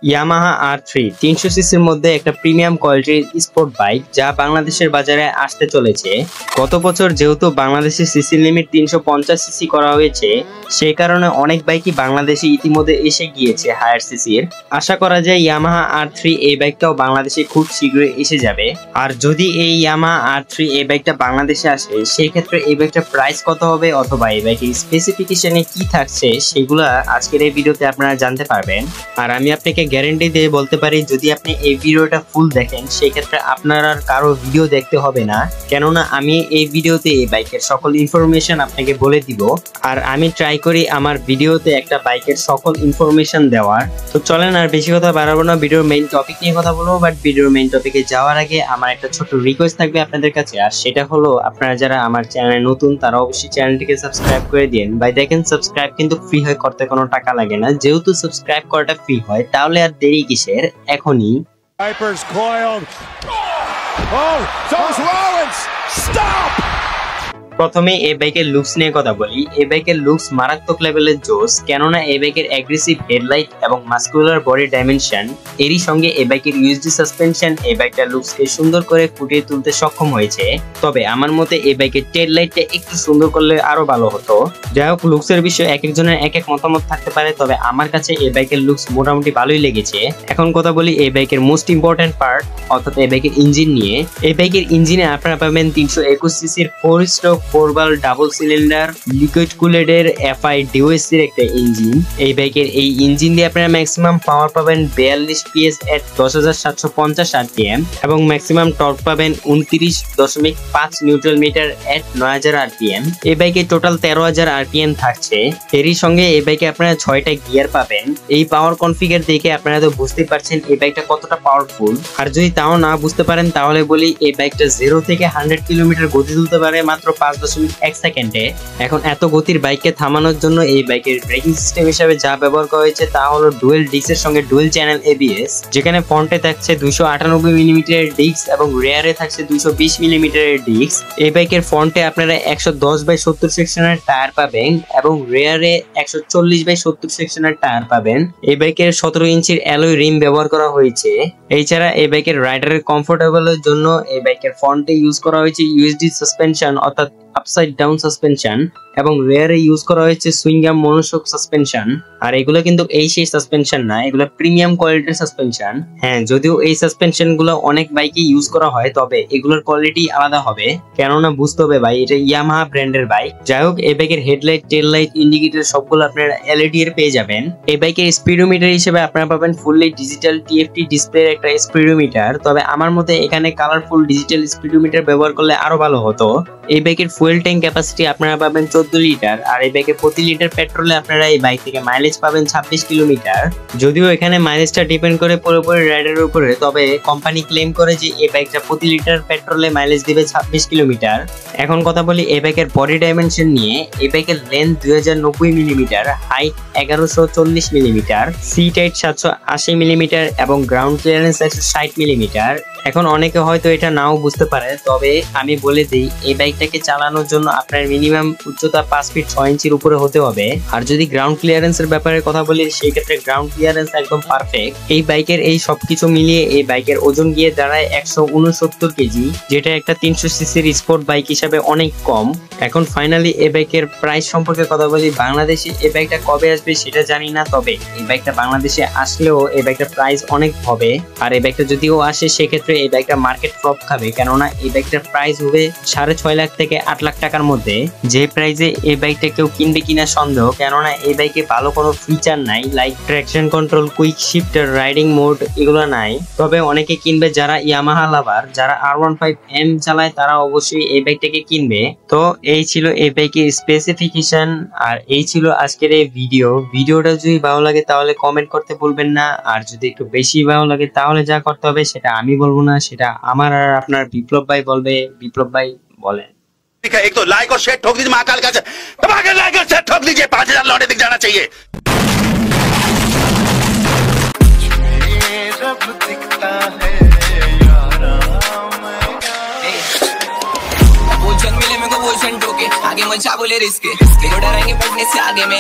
Yamaha R3 300 সিসির মধ্যে একটা প্রিমিয়াম কোয়ালিটির স্পোর্ট বাইক যা বাংলাদেশের বাজারে আসতে চলেছে। গত বছর যেহেতু বাংলাদেশের সিসি লিমিট 350 সিসি করা হয়েছে, সেই কারণে অনেক বাইকই বাংলাদেশে ইতিমধ্যে এসে গিয়েছে হায়ার সিসির। আশা করা যায় ইয়ামাহা R3 এই বাইকটাও বাংলাদেশে খুব শীঘ্রই এসে যাবে। আর যদি এই ইয়ামাহা R3 এই বাইকটা বাংলাদেশে আসে, সেই ক্ষেত্রে এই বাইকটার প্রাইস কত হবে অথবা এই বাইকের স্পেসিফিকেশনে কি থাকছে সেগুলো আজকের এই ভিডিওতে আপনারা জানতে পারবেন। আর আমি আপনাকে গ্যারান্টি দিয়ে বলতে পারি, যদি আপনি এই ভিডিওটা ফুল দেখেন সেই ক্ষেত্রে আপনার আর কারো ভিডিও দেখতে হবে না, কেননা আমি এই ভিডিওতে এই বাইকের সকল ইনফরমেশন আপনাকে বলে দিব। আর আমি ট্রাই করি আমার ভিডিওতে একটা বাইকের সকল ইনফরমেশন দেওয়ার। তো চলেন আর বেশি কথা বাড়াবো না, ভিডিওর মেইন টপিক নিয়ে কথা বলবো। বাট ভিডিওর মেইন টপিকে যাওয়ার আগে আমার একটা ছোট রিকোয়েস্ট থাকবে আপনাদের কাছে, আর সেটা হলো আপনারা যারা আমার চ্যানেলে নতুন তারা অবশ্যই চ্যানেলটিকে সাবস্ক্রাইব করে দিন। ভাই দেখেন, সাবস্ক্রাইব কিন্তু ফ্রি হয়, করতে কোনো টাকা লাগে না। যেহেতু সাবস্ক্রাইব করাটা ফ্রি হয়, তাহলে আর দেরি কিসের, এখনই। প্রথমে এই বাইকের লুকস নিয়ে কথা বলি। এই বাইকের লুকস মারাত্মক লেভেলের জোস, কেননা এই বাইকের অ্যাগ্রেসিভ হেডলাইট এবং মাস্কুলার বডি ডাইমেনশন এরই সঙ্গে এই বাইকের ইউএসডি সাসপেনশন এই বাইকটার লুকসকে সুন্দর করে ফুটিয়ে তুলতে সক্ষম হয়েছে। তবে আমার মতে এই বাইকের টেল লাইটটা একটু সুন্দর করলে আরো ভালো হতো। যাই হোক, লুকসের বিষয়ে এক একজনের এক এক মতামত থাকতে পারে, তবে আমার কাছে এই বাইকের লুকস মোটামুটি ভালোই লেগেছে। এখন কথা বলি এই বাইকের মোস্ট ইম্পর্টেন্ট পার্ট অর্থাৎ এই বাইকের ইঞ্জিন নিয়ে। এই বাইকের ইঞ্জিনে আপনারা পাবেন 321 সিসির 4 stroke 4 valve double cylinder liquid কুলেডের FI DOSC এর একটা ইঞ্জিন। এই বাইকের এই ইঞ্জিন দিয়ে আপনারা ম্যাক্সিমাম পাওয়ার পাবেন 42 PS এট 10,750 RPM এবং ম্যাক্সিমাম টর্ক পাবেন 29.5 নিউটন মিটার এট 9,000 RPM। এই বাইকে টোটাল 13,000 RPM থাকছে। এরই সঙ্গে এই বাইকে আপনারা 6টা গিয়ার পাবেন। এই পাওয়ার কনফিগার দেখে আপনারা তো বুঝতেই পারছেন এই বাইকটা কতটা পাওয়ারফুল। আর যদি তাও না বুঝতে পারেন তাহলে বলি, এই বাইকটা 0 থেকে 100 কিলোমিটার গতি তুলতে পারে মাত্র 5.1 সেকেন্ডে। এখন এত গতির বাইককে থামানোর জন্য এই বাইকের ব্রেকিং সিস্টেম হিসেবে যা ব্যবহার করা হয়েছে তা হলো ডুয়েল ডিস্কের সঙ্গে ডুয়েল চ্যানেল ABS, যেখানে ফ্রন্টে থাকছে 298 মিলিমিটারের ডিস্ক এবং রেয়ারে থাকছে 220 মিলিমিটারের ডিস্ক। এই বাইকের ফ্রন্টে আপনারা 110/70 সেকশনের টায়ার পাবেন এবং রেয়ারে 140/70 সেকশনের টায়ার পাবেন। এই বাইকের 17 ইঞ্চির অ্যালয় রিম ব্যবহার করা হয়েছে। এছাড়া এই বাইকের রাইডারের কমফোর্টেবলের জন্য এই বাইকের ফ্রন্টে ইউজ করা হয়েছে ইউএসডি সাসপেনশন অর্থাৎ আপসাইড ডাউন সাসপেনশন এবং রেয়ারে ইউজ করা হয়েছে সুইংগাম মনোশক সাসপেনশন। আর এগুলো কিন্তু এই সেই সাসপেনশন না, এগুলো প্রিমিয়াম কোয়ালিটির সাসপেনশন। হ্যাঁ, যদিও এই সাসপেনশন গুলো অনেক বাইকে ইউজ করা হয়, তবে এগুলোর কোয়ালিটি আলাদা হবে, কেননা বুঝতে হবে ভাই এটা ইয়ামাহা ব্র্যান্ডের বাইক। যাই হোক, এই বাইকের হেডলাইট, টেল লাইট, ইন্ডিকেটর সবগুলো আপনারা LED এর পেয়ে যাবেন। এই বাইকের স্পিডোমিটার হিসেবে আপনারা পাবেন ফুললি ডিজিটাল TFT ডিসপ্লের একটা স্পিডোমিটার, তবে আমার মতে এখানে কালারফুল ডিজিটাল স্পিডোমিটার ব্যবহার করলে আরো ভালো হতো। এই বাইকের ফুয়েল ট্যাঙ্ক ক্যাপাসিটি আপনারা পাবেন 14 লিটার, আর এই বাইকের প্রতি লিটার পেট্রোলে আপনারা এই বাইক থেকে মাইলেজ পাবেন 26 কিলোমিটার। যদিও এখানে মাইলেজটা ডিপেন্ড করে পুরোপুরি রাইডারের উপরে, তবে কোম্পানি ক্লেম করে যে এই বাইকটা প্রতি লিটার পেট্রোলে মাইলেজ দিবে 26 কিলোমিটার। এখন কথা বলি এই বাইকের বডি ডাইমেনশন নিয়ে। এই বাইকের length 2090 millimetre, height 1140 millimetre, seat height 780 millimetre এবং গ্রাউন্ড ক্লিয়ারেন্স 160 মিলিমিটার। এখন অনেকে হয়তো এটা নাও বুঝতে পারে, তবে আমি বলে দিই এই বাইকটাকে চালানোর জন্য আপনার মিনিমাম উচ্চতা 5 ফিট 6 ইঞ্চির উপরে হতে হবে। আর যদি গ্রাউন্ড ক্লিয়ারেন্সের ব্যাপারে কথা বলি, সেই ক্ষেত্রে গ্রাউন্ড ক্লিয়ারেন্স একদম পারফেক্ট। এই বাইকের এই সবকিছু মিলিয়ে এই বাইকের ওজন গিয়ে দাঁড়ায় 169 কেজি, যেটা একটা 300 সিসির স্পোর্ট বাইক হিসাবে অনেক কম। এখন ফাইনালি এই বাইকের প্রাইস সম্পর্কে কথা বলি। বাংলাদেশে এই বাইকটা কবে আসবে সেটা জানি না, তবে এই বাইকটা বাংলাদেশে আসলেও এই বাইকটার প্রাইস অনেক হবে। আর এই বাইকটা যদিও আসে সেক্ষেত্রে এই বাইকটা মার্কেট ফ্লপ খাবে, কেননা এই বাইকটার প্রাইস হবে 6.5 লাখ থেকে 8 লাখ টাকার মধ্যে। যে প্রাইসে এই বাইকটা কেউ কিনবে কিনা সন্দেহ, কেননা এই বাইকে ভালো কোনো ফিচার নাই, like traction control, quick shifter, riding mode এগুলো নাই। তবে অনেকে কিনবে যারা ইয়ামাহা লাভার, যারা R15M চালায় তারা অবশ্যই এই বাইকটাকে কিনবে। তো এই ছিল এই বাইকের স্পেসিফিকেশন, আর এই ছিল আজকের এই ভিডিওটা যদি ভালো লাগে তাহলে কমেন্ট করতে ভুলবেন না। আর যদি একটু বেশি ভালো লাগে তাহলে যা করতে হবে সেটা আমি বলবো না, সেটা আমার আর আপনার বিপ্লব ভাই বলবে। বিপ্লব ভাই বলেন। एक तो लाइक और शेयर ठोक दीजिए, महाकाल का लाइक और शेयर ठोक दीजिए, 5,000 लौटे दिख जाना चाहिए। आगे मचा बोले रिस्क, डरेंगे पढ़ने से आगे में